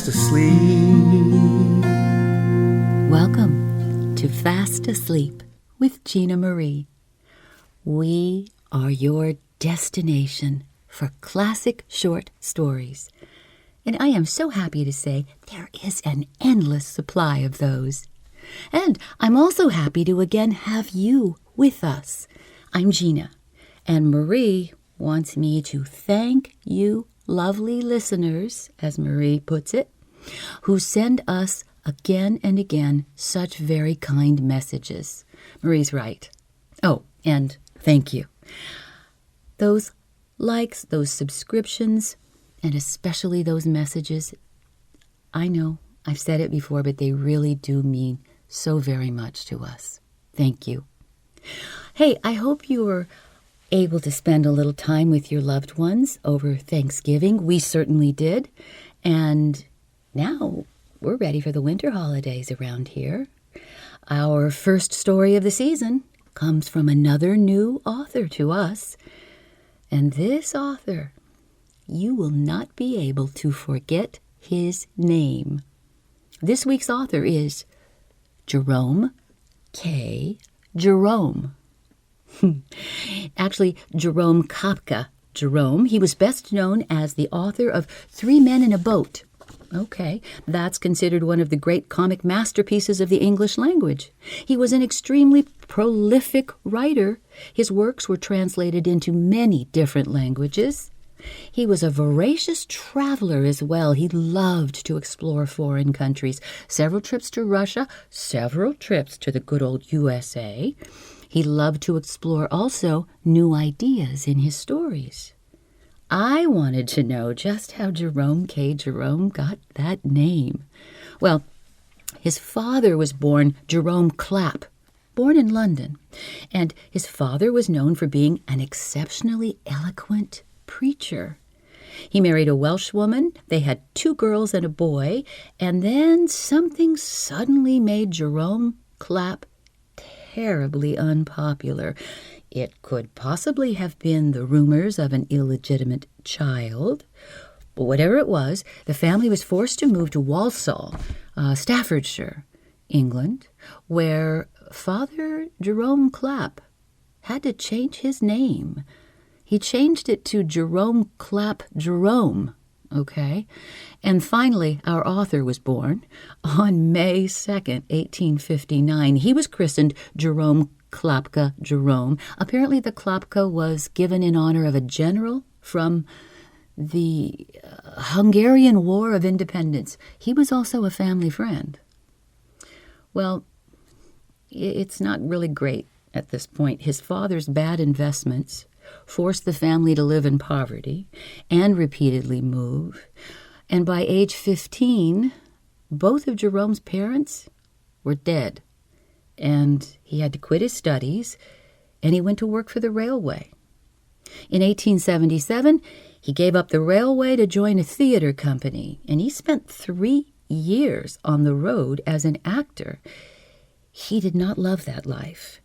fast asleep. Welcome to Fast Asleep with Gina Marie. We are your destination for classic short stories. And I am so happy to say there is an endless supply of those. And I'm also happy to again have you with us. I'm Gina, and Marie wants me to thank you lovely listeners, as Marie puts it, who send us again and again such very kind messages. Marie's right. Oh, and thank you. Those likes, those subscriptions, and especially those messages, I know I've said it before, but they really do mean so very much to us. Thank you. Hey, I hope you were able to spend a little time with your loved ones over Thanksgiving. We certainly did. And now we're ready for the winter holidays around here. Our first story of the season comes from another new author to us. And this author, you will not be able to forget his name. This week's author is Jerome K. Jerome. Actually, Jerome K. Jerome. He was best known as the author of 3 Men in a Boat. Okay, that's considered one of the great comic masterpieces of the English language. He was an extremely prolific writer. His works were translated into many different languages. He was a voracious traveler as well. He loved to explore foreign countries. Several trips to Russia, several trips to the good old USA. He loved to explore also new ideas in his stories. I wanted to know just how Jerome K. Jerome got that name. Well, his father was born Jerome Clapp, born in London, and his father was known for being an exceptionally eloquent preacher. He married a Welsh woman, they had 2 girls and a boy, and then something suddenly made Jerome Clapp terribly unpopular. It could possibly have been the rumors of an illegitimate child. But whatever it was, the family was forced to move to Walsall, Staffordshire, England, where Father Jerome Clapp had to change his name. He changed it to Jerome Clapp Jerome, okay? And finally, our author was born on May 2nd, 1859. He was christened Jerome Klapka Jerome. Apparently the Klapka was given in honor of a general from the Hungarian War of Independence. He was also a family friend. Well, it's not really great at this point. His father's bad investments forced the family to live in poverty and repeatedly move. And by age 15, both of Jerome's parents were dead. And he had to quit his studies, and he went to work for the railway. In 1877, he gave up the railway to join a theater company, and he spent 3 years on the road as an actor. He did not love that life.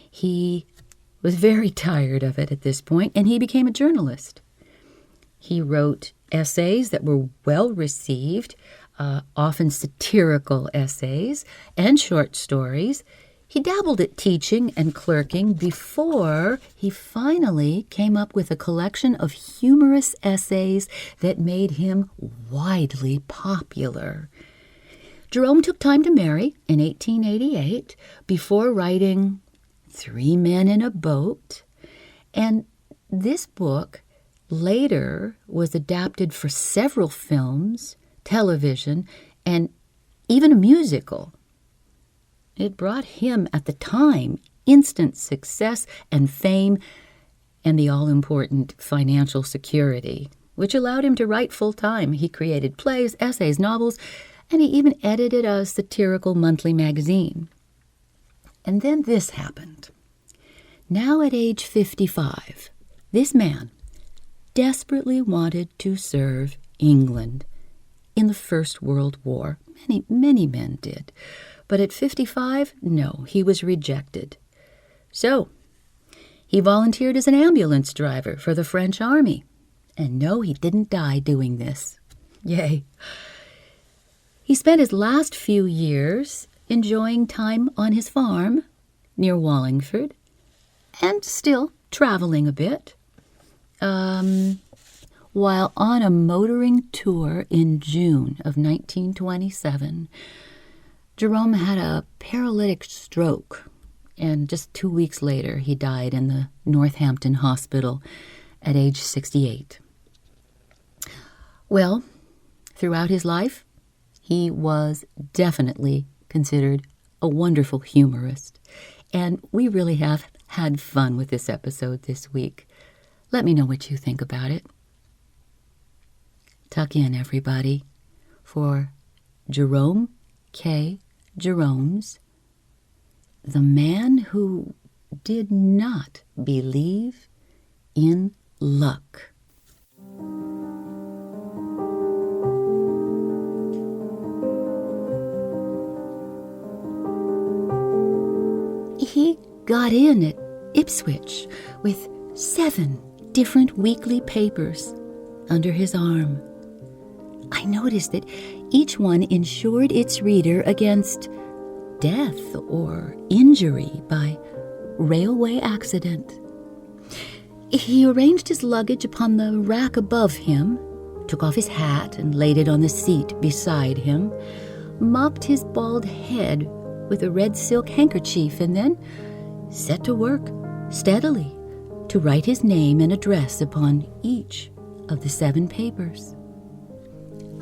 He was very tired of it at this point, and he became a journalist. He wrote essays that were well received, often satirical essays, and short stories. He dabbled at teaching and clerking before he finally came up with a collection of humorous essays that made him widely popular. Jerome took time to marry in 1888 before writing 3 Men in a Boat, and this book later was adapted for several films, television, and even a musical. It brought him, at the time, instant success and fame and the all-important financial security, which allowed him to write full-time. He created plays, essays, novels, and he even edited a satirical monthly magazine. And then this happened. Now at age 55, this man desperately wanted to serve England in the First World War. Many men did. But at 55, no, he was rejected. So he volunteered as an ambulance driver for the French army. And no, he didn't die doing this. Yay. He spent his last few years enjoying time on his farm near Wallingford and still traveling a bit. While on a motoring tour in June of 1927, Jerome had a paralytic stroke, and just 2 weeks later he died in the Northampton hospital at age 68. Well, throughout his life, he was definitely considered a wonderful humorist, and we really have had fun with this episode this week. Let me know what you think about it. Tuck in, everybody, for Jerome K. Jerome's The Man Who Did Not Believe in Luck. He got in at Ipswich with 7 different weekly papers under his arm. I noticed that each one insured its reader against death or injury by railway accident. He arranged his luggage upon the rack above him, took off his hat and laid it on the seat beside him, mopped his bald head with a red silk handkerchief, and then set to work steadily to write his name and address upon each of the 7 papers.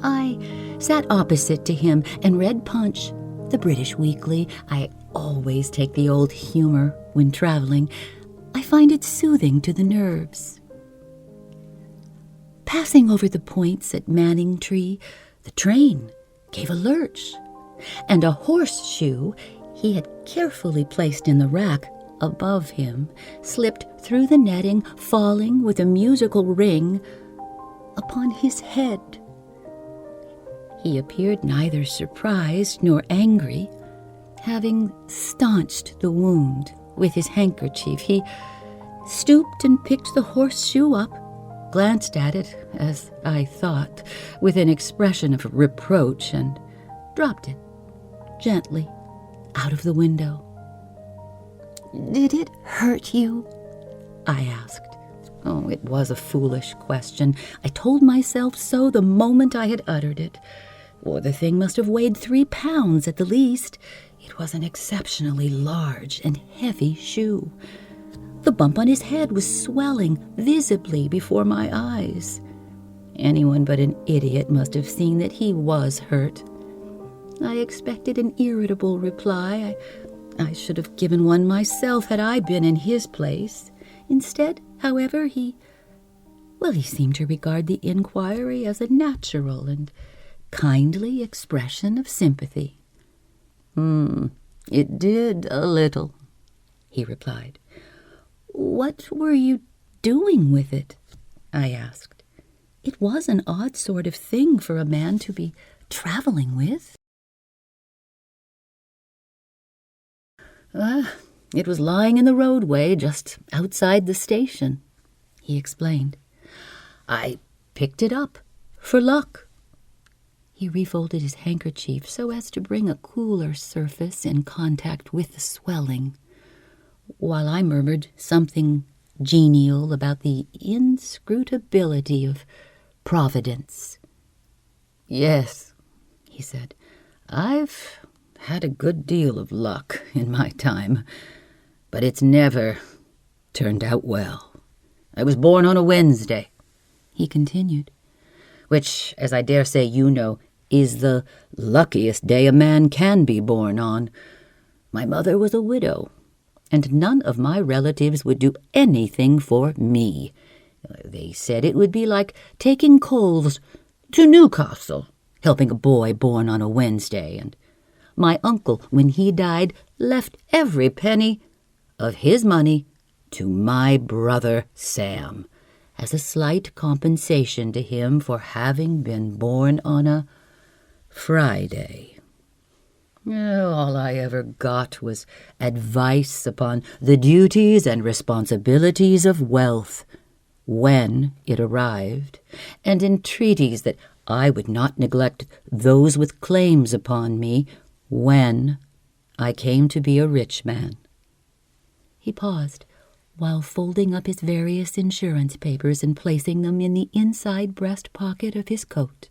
I sat opposite to him and read Punch, the British weekly. I always take the old humor when traveling. I find it soothing to the nerves. Passing over the points at Manningtree, the train gave a lurch, and a horseshoe he had carefully placed in the rack above him slipped through the netting, falling with a musical ring upon his head. He appeared neither surprised nor angry. Having staunched the wound with his handkerchief, he stooped and picked the horseshoe up, glanced at it, as I thought, with an expression of reproach, and dropped it gently out of the window. "Did it hurt you?" I asked. Oh, it was a foolish question. I told myself so the moment I had uttered it. Or the thing must have weighed 3 pounds at the least. It was an exceptionally large and heavy shoe. The bump on his head was swelling visibly before my eyes. Anyone but an idiot must have seen that he was hurt. I expected an irritable reply. I should have given one myself had I been in his place. Instead, however, he seemed to regard the inquiry as a natural and kindly expression of sympathy. "It did a little," he replied. "What were you doing with it?" I asked. It was an odd sort of thing for a man to be traveling with. It was lying in the roadway just outside the station," he explained. "I picked it up for luck." He refolded his handkerchief so as to bring a cooler surface in contact with the swelling, while I murmured something genial about the inscrutability of Providence. "Yes," he said, "I've had a good deal of luck in my time, but it's never turned out well. I was born on a Wednesday," he continued, "which, as I dare say you know, is the luckiest day a man can be born on. My mother was a widow, and none of my relatives would do anything for me. They said it would be like taking coals to Newcastle, helping a boy born on a Wednesday, and my uncle, when he died, left every penny of his money to my brother Sam, as a slight compensation to him for having been born on a Friday. All I ever got was advice upon the duties and responsibilities of wealth when it arrived, and entreaties that I would not neglect those with claims upon me when I came to be a rich man." He paused while folding up his various insurance papers and placing them in the inside breast pocket of his coat.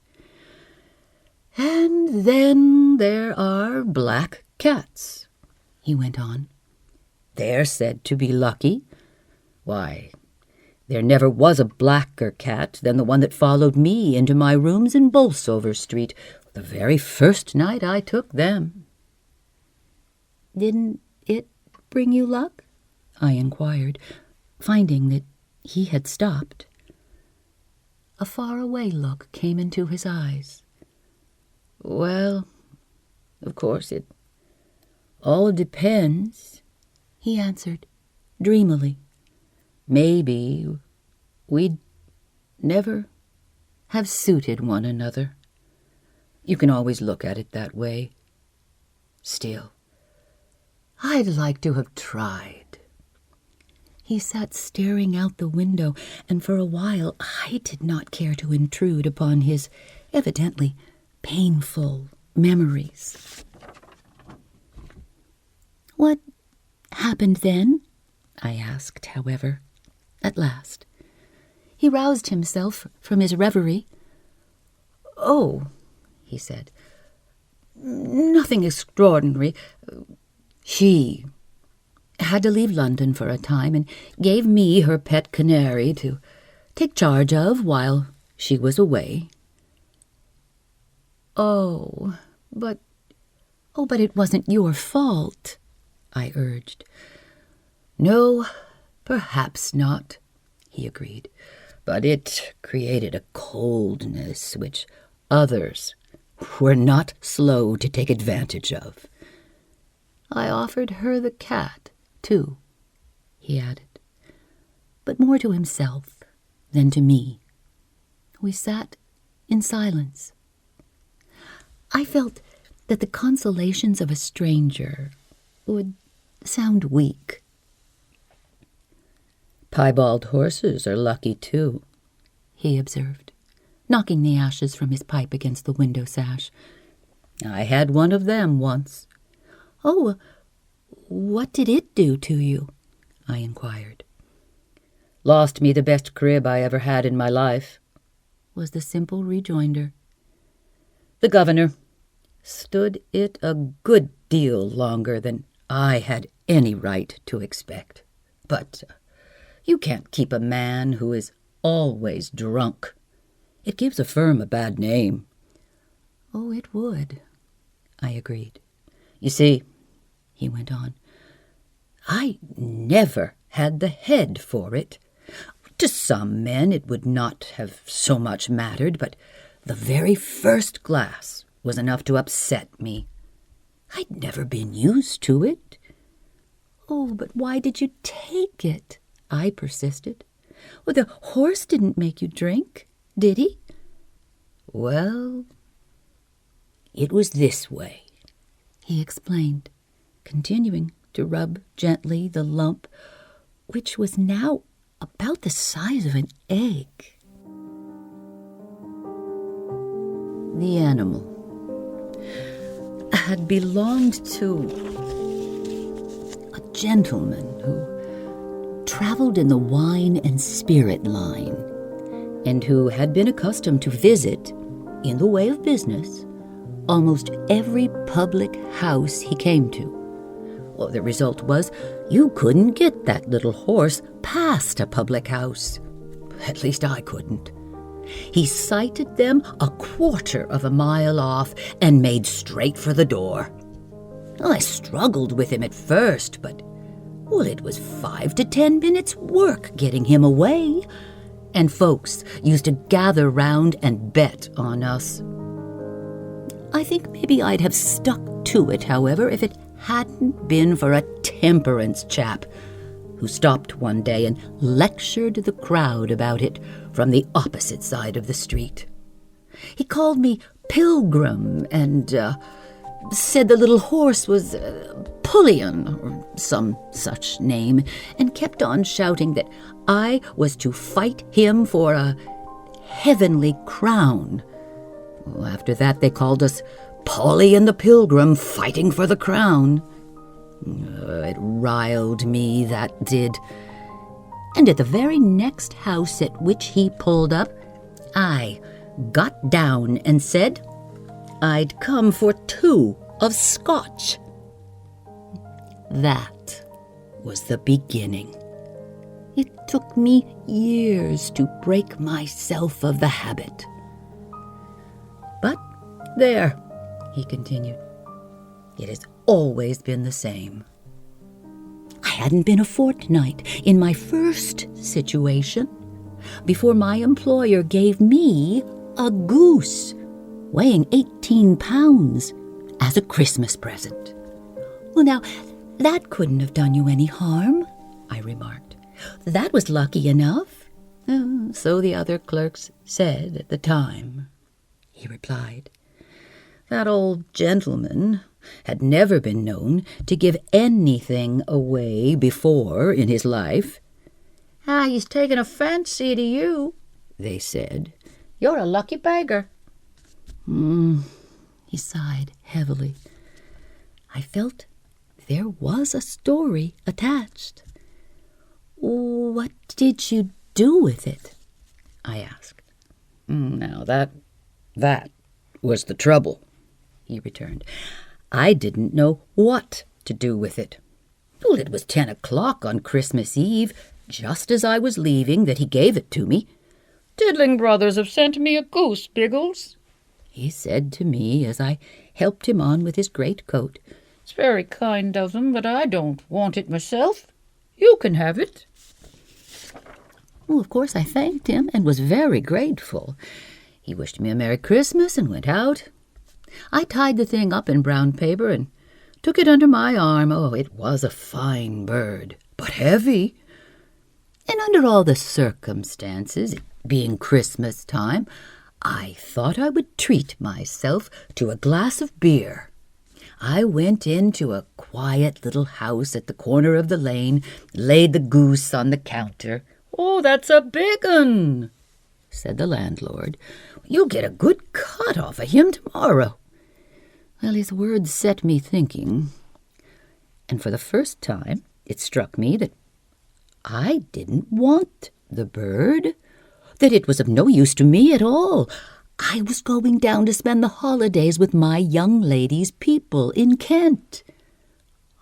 "And then there are black cats," he went on. "They're said to be lucky. Why, there never was a blacker cat than the one that followed me into my rooms in Bolsover Street the very first night I took them." "Didn't it bring you luck?" I inquired, finding that he had stopped. A faraway look came into his eyes. "Well, of course, it all depends," he answered, dreamily. "Maybe we'd never have suited one another. You can always look at it that way. Still, I'd like to have tried." He sat staring out the window, and for a while I did not care to intrude upon his evidently painful memories. "What happened then?" I asked, however, at last. He roused himself from his reverie. "Oh," he said, "nothing extraordinary. She had to leave London for a time and gave me her pet canary to take charge of while she was away." But it wasn't your fault," I urged. "No, perhaps not," he agreed, "but it created a coldness which others were not slow to take advantage of. I offered her the cat, too," he added, but more to himself than to me. We sat in silence. I felt that the consolations of a stranger would sound weak. "Piebald horses are lucky, too," he observed, knocking the ashes from his pipe against the window sash. "I had one of them once." "Oh, what did it do to you?" I inquired. "Lost me the best crib I ever had in my life," was the simple rejoinder. "The governor stood it a good deal longer than I had any right to expect. But you can't keep a man who is always drunk. It gives a firm a bad name." "Oh, it would," I agreed. "You see," he went on, "I never had the head for it. To some men it would not have so much mattered, but the very first glass was enough to upset me. I'd never been used to it." "Oh, but why did you take it?" I persisted. "Well, the horse didn't make you drink, did he?" "Well, it was this way," he explained, continuing to rub gently the lump, which was now about the size of an egg. The animal had belonged to a gentleman who traveled in the wine and spirit line, and who had been accustomed to visit, in the way of business, almost every public house he came to. Well, the result was you couldn't get that little horse past a public house. At least I couldn't. He sighted them a quarter of a mile off and made straight for the door. I struggled with him at first, but, well, it was 5 to 10 minutes' work getting him away, and folks used to gather round and bet on us. I think maybe I'd have stuck to it, however, if it hadn't been for a temperance chap who stopped one day and lectured the crowd about it from the opposite side of the street. He called me Pilgrim and said the little horse was Pullion, or some such name, and kept on shouting that I was to fight him for a heavenly crown Well, after that, they called us Polly and the Pilgrim fighting for the crown. It riled me, that did. And at the very next house at which he pulled up, I got down and said I'd come for 2 of Scotch. That was the beginning. It took me years to break myself of the habit. But there, he continued, it has always been the same. I hadn't been a fortnight in my first situation before my employer gave me a goose weighing 18 pounds as a Christmas present. Well, now, that couldn't have done you any harm, I remarked. That was lucky enough. So the other clerks said at the time, he replied. That old gentleman had never been known to give anything away before in his life. He's taken a fancy to you, they said. You're a lucky beggar. He sighed heavily. I felt there was a story attached. What did you do with it? I asked. Now that was the trouble, he returned. I didn't know what to do with it. Well, it was 10 o'clock on Christmas Eve, just as I was leaving, that he gave it to me. Diddling brothers have sent me a goose, Biggles, he said to me as I helped him on with his greatcoat. It's very kind of them, but I don't want it myself. You can have it. Well, of course, I thanked him and was very grateful. He wished me a Merry Christmas and went out. I tied the thing up in brown paper and took it under my arm. Oh, it was a fine bird, but heavy. And under all the circumstances, it being Christmas time, I thought I would treat myself to a glass of beer. I went into a quiet little house at the corner of the lane, laid the goose on the counter. Oh, that's a big 'un, said the landlord. You'll get a good cut off of him tomorrow. Well, his words set me thinking, and for the first time it struck me that I didn't want the bird, that it was of no use to me at all. I was going down to spend the holidays with my young lady's people in Kent.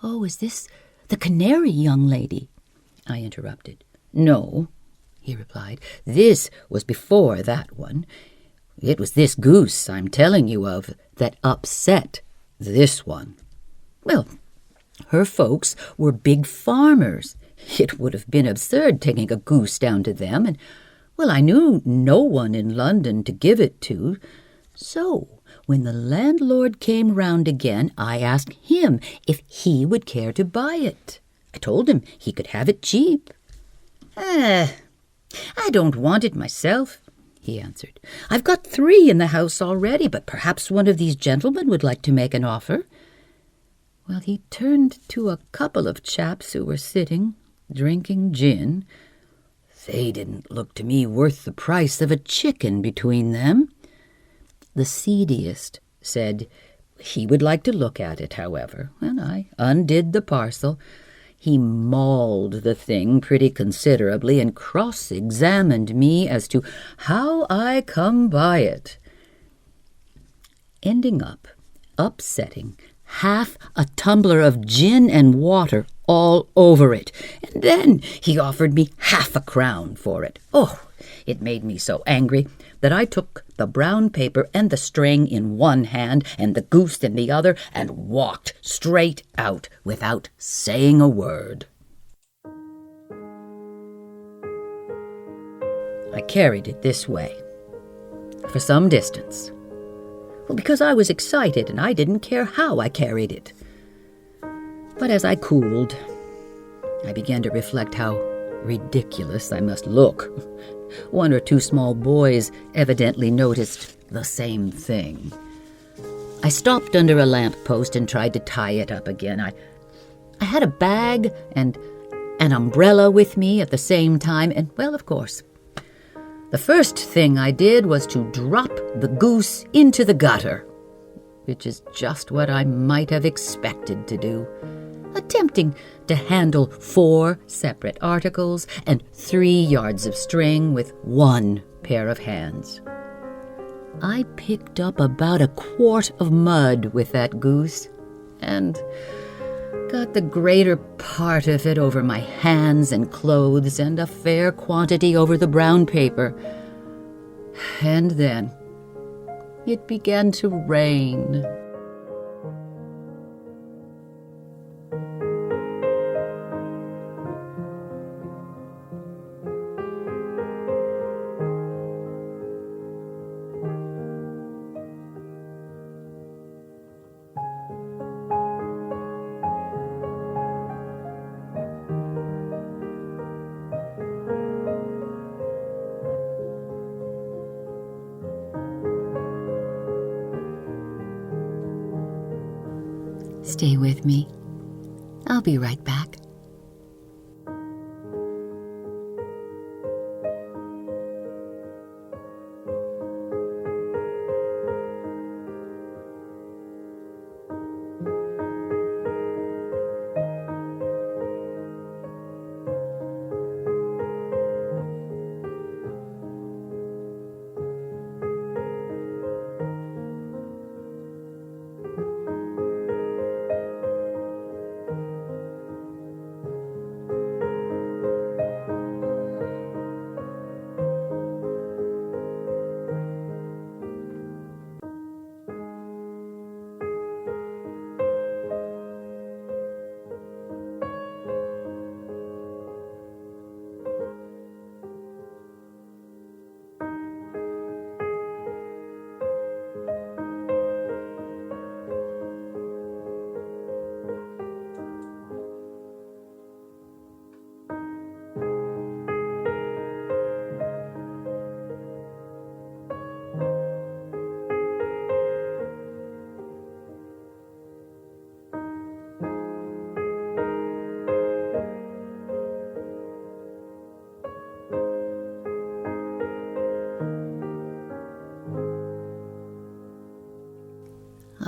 Oh, is this the canary young lady? I interrupted. No, he replied. This was before that one. It was this goose I'm telling you of that upset this one. Well, her folks were big farmers. It would have been absurd taking a goose down to them, and, well, I knew no one in London to give it to. So, when the landlord came round again, I asked him if he would care to buy it. I told him he could have it cheap. I don't want it myself, he answered. I've got 3 in the house already, but perhaps one of these gentlemen would like to make an offer. Well, he turned to a couple of chaps who were sitting, drinking gin. They didn't look to me worth the price of a chicken between them. The seediest said he would like to look at it, however, and I undid the parcel. He mauled the thing pretty considerably and cross-examined me as to how I come by it, ending up upsetting half a tumbler of gin and water all over it, and then he offered me half a crown for it. Oh, it made me so angry that I took the brown paper and the string in one hand and the goose in the other and walked straight out without saying a word. I carried it this way for some distance. Well, because I was excited and I didn't care how I carried it. But as I cooled, I began to reflect how ridiculous I must look. 1 or 2 small boys evidently noticed the same thing. I stopped under a lamp-post and tried to tie it up again. I had a bag and an umbrella with me at the same time, and, well, of course, The first thing I did was to drop the goose into the gutter, which is just what I might have expected to do, attempting to handle 4 separate articles and 3 yards of string with 1 pair of hands. I picked up about a quart of mud with that goose and got the greater part of it over my hands and clothes and a fair quantity over the brown paper. And then it began to rain. Stay with me. I'll be right back.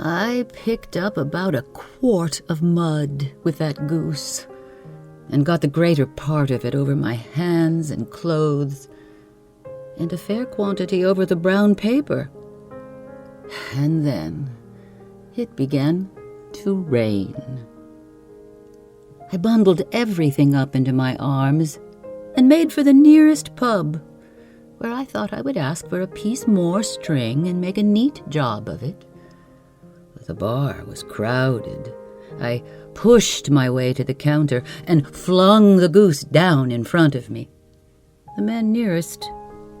I picked up about a quart of mud with that goose and got the greater part of it over my hands and clothes and a fair quantity over the brown paper. And then it began to rain. I bundled everything up into my arms and made for the nearest pub, where I thought I would ask for a piece more string and make a neat job of it. The bar was crowded. I pushed my way to the counter and flung the goose down in front of me. The man nearest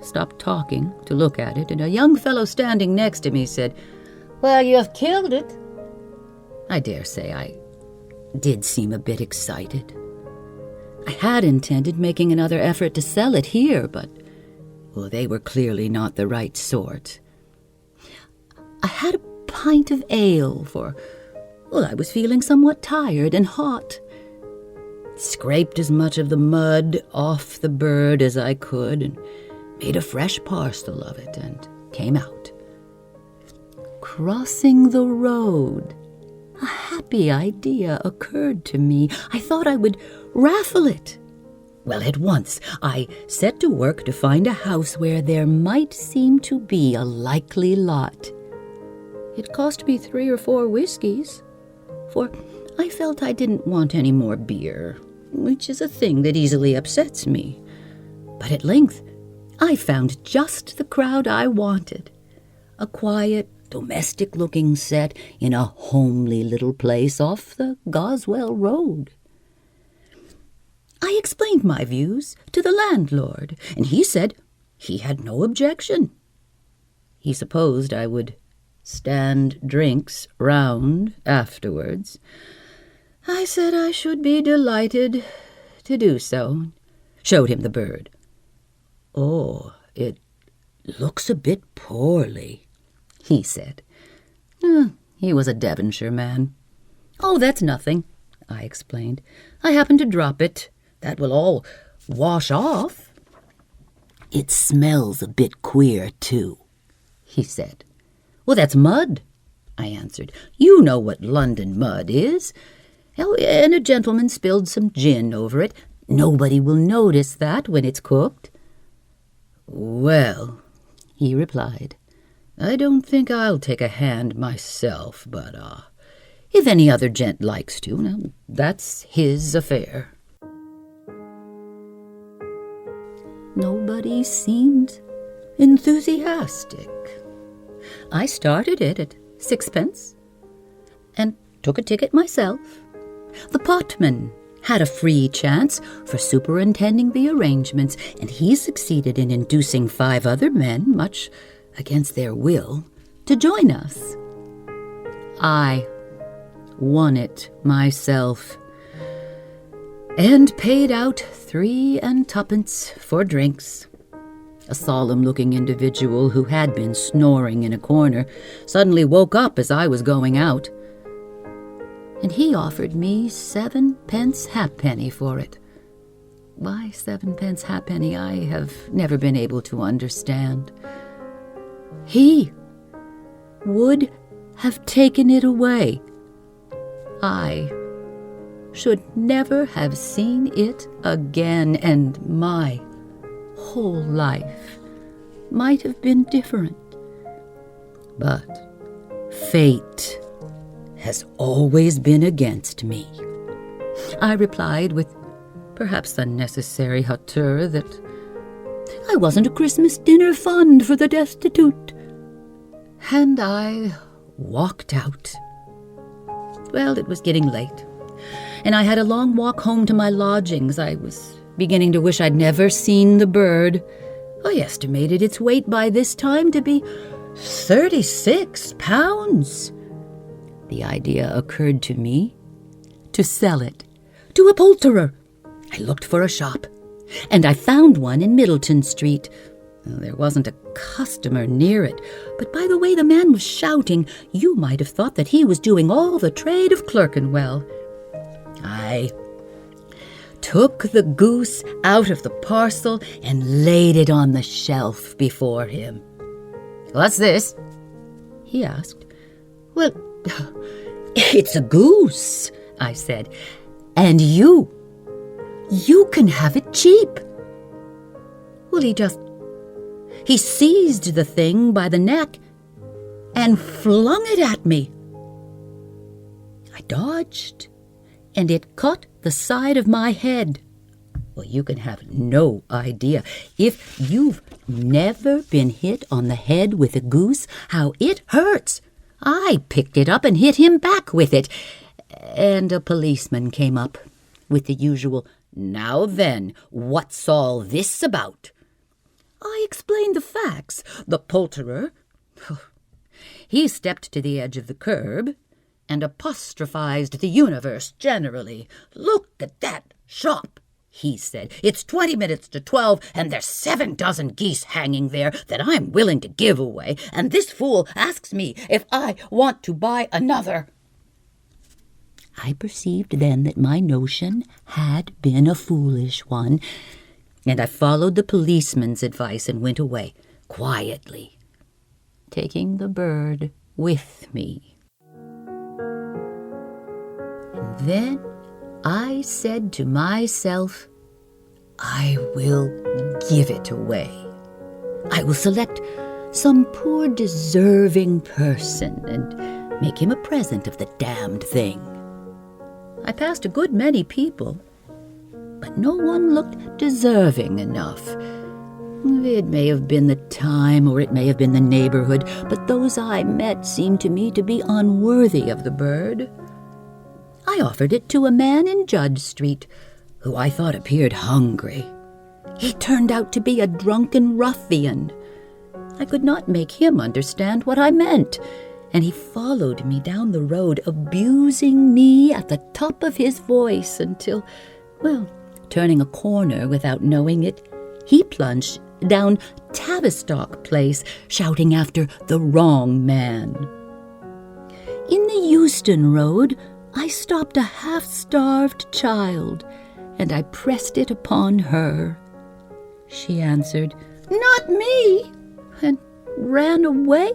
stopped talking to look at it, and a young fellow standing next to me said, "Well, you've killed it." I dare say I did seem a bit excited. I had intended making another effort to sell it here, but they were clearly not the right sort. I had a pint of ale, for I was feeling somewhat tired and hot. Scraped as much of the mud off the bird as I could and made a fresh parcel of it and came out. Crossing the road, a happy idea occurred to me. I thought I would raffle it. Well, at once I set to work to find a house where there might seem to be a likely lot. It cost me 3 or 4 whiskeys, for I felt I didn't want any more beer, which is a thing that easily upsets me. But at length I found just the crowd I wanted, a quiet, domestic-looking set in a homely little place off the Goswell Road. I explained my views to the landlord, and he said he had no objection. He supposed I would stand drinks round afterwards. I said I should be delighted to do so. Showed him the bird. "Oh, it looks a bit poorly," he said. He was a Devonshire man. "Oh, that's nothing," I explained. "I happened to drop it. That will all wash off." "It smells a bit queer, too," he said. "Well, that's mud," I answered. "You know what London mud is. Oh, and a gentleman spilled some gin over it. Nobody will notice that when it's cooked." "Well," he replied, "I don't think I'll take a hand myself, but, if any other gent likes to, now, that's his affair." Nobody seemed enthusiastic. I started it at 6 pence and took a ticket myself. The potman had a free chance for superintending the arrangements, and he succeeded in inducing 5 other men, much against their will, to join us. I won it myself and paid out 3 and 2pence for drinks. A solemn-looking individual who had been snoring in a corner suddenly woke up as I was going out, and he offered me 7 pence halfpenny for it. Why 7 pence halfpenny I have never been able to understand. He would have taken it away. I should never have seen it again, and my whole life might have been different. But fate has always been against me. I replied with perhaps unnecessary hauteur that I wasn't a Christmas dinner fund for the destitute, and I walked out. Well, it was getting late, and I had a long walk home to my lodgings. I was beginning to wish I'd never seen the bird. I estimated its weight by this time to be 36 pounds. The idea occurred to me to sell it to a poulterer. I looked for a shop, and I found one in Middleton Street. There wasn't a customer near it, but by the way the man was shouting, you might have thought that he was doing all the trade of Clerkenwell. I took the goose out of the parcel and laid it on the shelf before him. "What's this?" he asked. "Well, it's a goose," I said, "and you can have it cheap." Well, he seized the thing by the neck and flung it at me. I dodged, and it caught the side of my head. Well, you can have no idea, if you've never been hit on the head with a goose, how it hurts. I picked it up and hit him back with it, and a policeman came up with the usual, "Now then, what's all this about?" I explained the facts. The poulterer, he stepped to the edge of the curb and apostrophized the universe generally. "Look at that shop," he said. "It's 20 minutes to 12, and there's 7 dozen geese hanging there that I'm willing to give away, and this fool asks me if I want to buy another." I perceived then that my notion had been a foolish one, and I followed the policeman's advice and went away quietly, taking the bird with me. And then I said to myself, I will give it away. I will select some poor deserving person and make him a present of the damned thing. I passed a good many people, but no one looked deserving enough. It may have been the time, or it may have been the neighborhood, but those I met seemed to me to be unworthy of the bird. I offered it to a man in Judge Street, who I thought appeared hungry. He turned out to be a drunken ruffian. I could not make him understand what I meant, and he followed me down the road, abusing me at the top of his voice until, turning a corner without knowing it, he plunged down Tavistock Place, shouting after the wrong man. In the Euston Road, I stopped a half-starved child, and I pressed it upon her. She answered, not me," and ran away.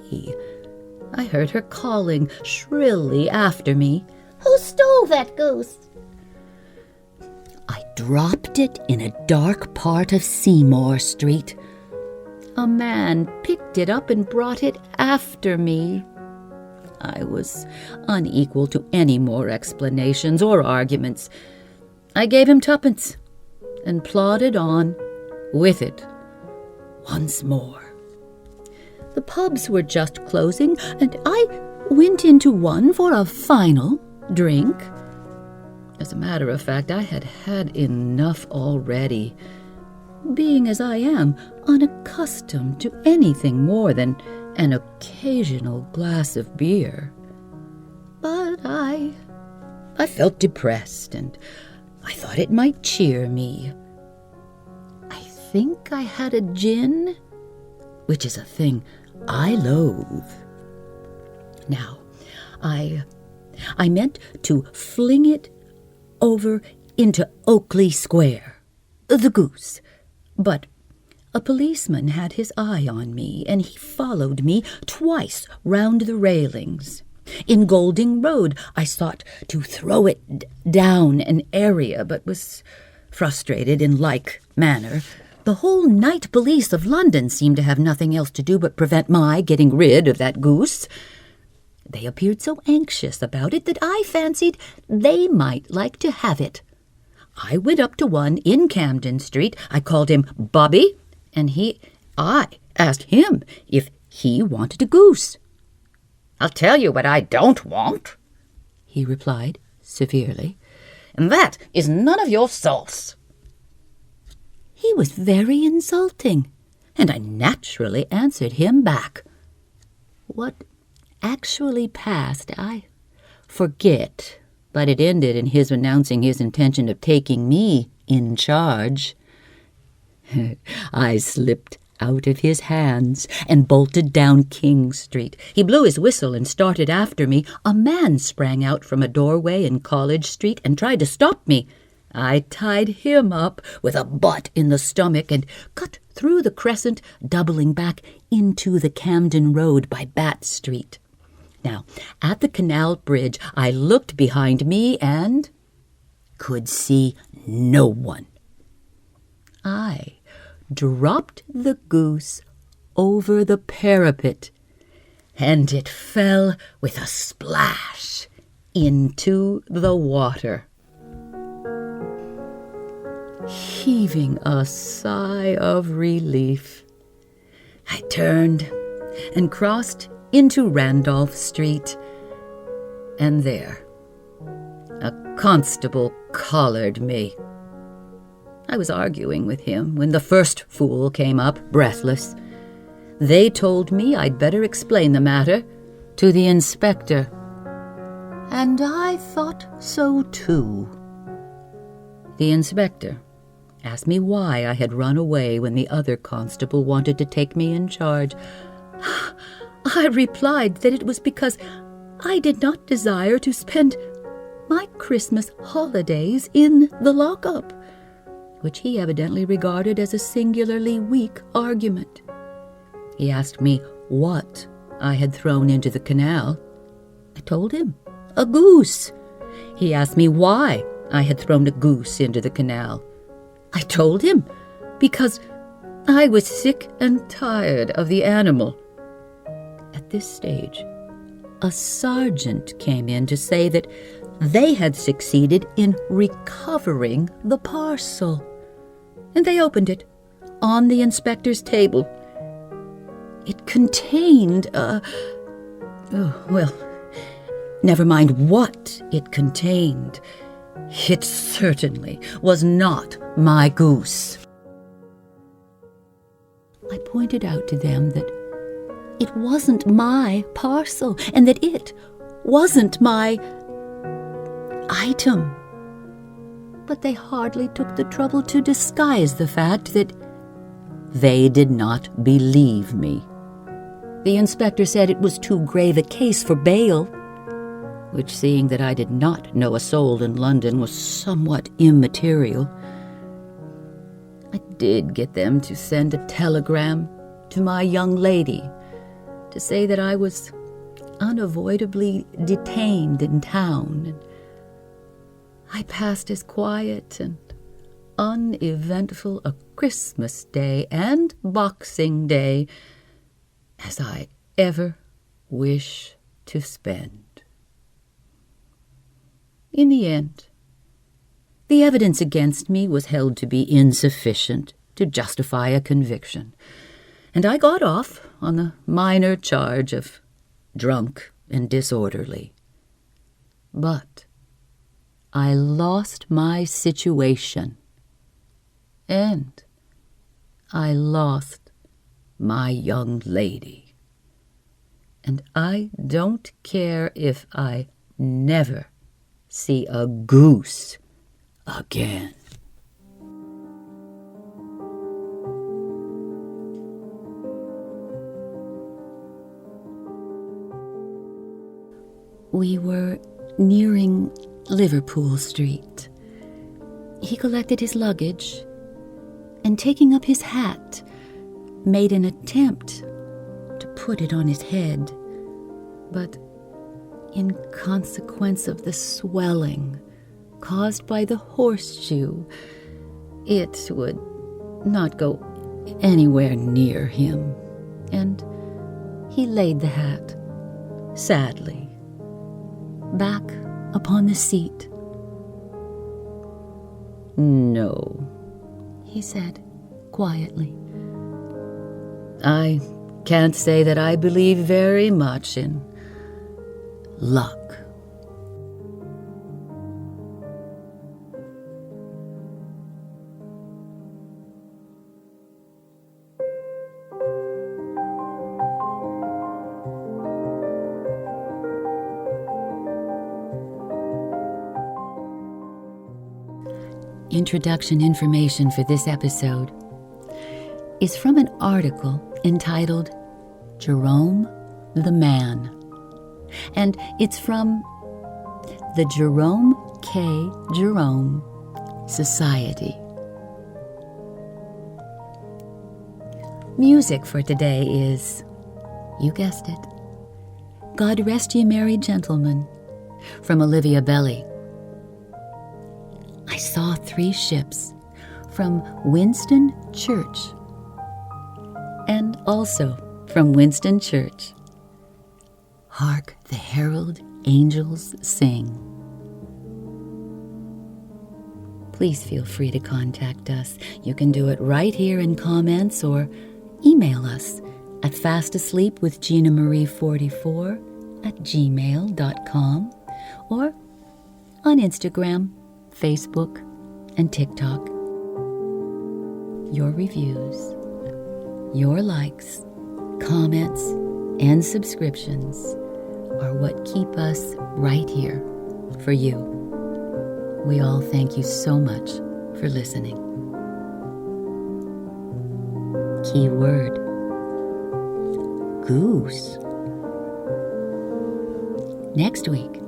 I heard her calling shrilly after me, "Who stole that goose?" I dropped it in a dark part of Seymour Street. A man picked it up and brought it after me. I was unequal to any more explanations or arguments. I gave him twopence and plodded on with it once more. The pubs were just closing, and I went into one for a final drink. As a matter of fact, I had had enough already, being as I am unaccustomed to anything more than an occasional glass of beer. But I felt depressed, and I thought it might cheer me. I think I had a gin, which is a thing I loathe. Now, I meant to fling it over into Oakley Square, the Goose, but a policeman had his eye on me, and he followed me twice round the railings. In Golding Road, I sought to throw it down an area, but was frustrated in like manner. The whole night police of London seemed to have nothing else to do but prevent my getting rid of that goose. They appeared so anxious about it that I fancied they might like to have it. I went up to one in Camden Street. I called him Bobby, and I asked him if he wanted a goose. "I'll tell you what I don't want," he replied severely, "and that is none of your sauce." He was very insulting, and I naturally answered him back. What actually passed, I forget, but it ended in his announcing his intention of taking me in charge. I slipped out of his hands and bolted down King Street. He blew his whistle and started after me. A man sprang out from a doorway in College Street and tried to stop me. I tied him up with a butt in the stomach and cut through the Crescent, doubling back into the Camden Road by Bat Street. Now, at the Canal Bridge, I looked behind me and could see no one. I dropped the goose over the parapet, and it fell with a splash into the water. Heaving a sigh of relief, I turned and crossed into Randolph Street, and there a constable collared me. I was arguing with him when the first fool came up, breathless. They told me I'd better explain the matter to the inspector, and I thought so too. The inspector asked me why I had run away when the other constable wanted to take me in charge. I replied that it was because I did not desire to spend my Christmas holidays in the lockup, which he evidently regarded as a singularly weak argument. He asked me what I had thrown into the canal. I told him, a goose. He asked me why I had thrown a goose into the canal. I told him because I was sick and tired of the animal. At this stage, a sergeant came in to say that they had succeeded in recovering the parcel, and they opened it on the inspector's table. It contained never mind what it contained. It certainly was not my goose. I pointed out to them that it wasn't my parcel and that it wasn't my item. But they hardly took the trouble to disguise the fact that they did not believe me. The inspector said it was too grave a case for bail, which, seeing that I did not know a soul in London, was somewhat immaterial. I I did get them to send a telegram to my young lady to say that I was unavoidably detained in town, and I passed as quiet and uneventful a Christmas Day and Boxing Day as I ever wish to spend. In the end, the evidence against me was held to be insufficient to justify a conviction, and I got off on the minor charge of drunk and disorderly. But I lost my situation, and I lost my young lady, and I don't care if I never see a goose again. We were nearing Liverpool Street. He collected his luggage and, taking up his hat, made an attempt to put it on his head, but in consequence of the swelling caused by the horseshoe, it would not go anywhere near him, and he laid the hat, sadly, back upon the seat. "No," he said quietly. "I can't say that I believe very much in luck." Introduction information for this episode is from an article entitled Jerome the Man, and it's from the Jerome K. Jerome Society. Music for today is, you guessed it, God Rest Ye Merry Gentlemen, from Olivia Belly. I Saw Three Ships, from Winston Church, and also from Winston Church, Hark the Herald Angels Sing. Please feel free to contact us. You can do it right here in comments or email us at fastasleepwithginamarie44@gmail.com or on Instagram, Facebook, and TikTok. Your reviews, your likes, comments, and subscriptions are what keep us right here for you. We all thank you so much for listening. Keyword: goose. Next week,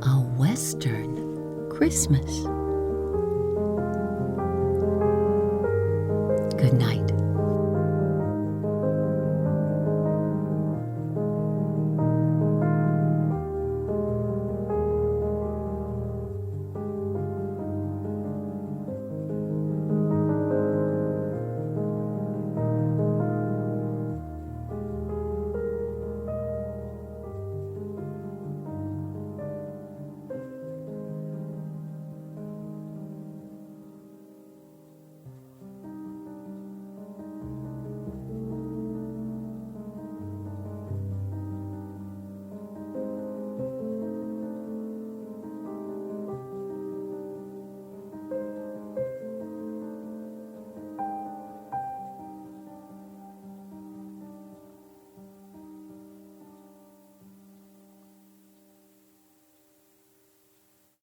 a Western Christmas. Good night.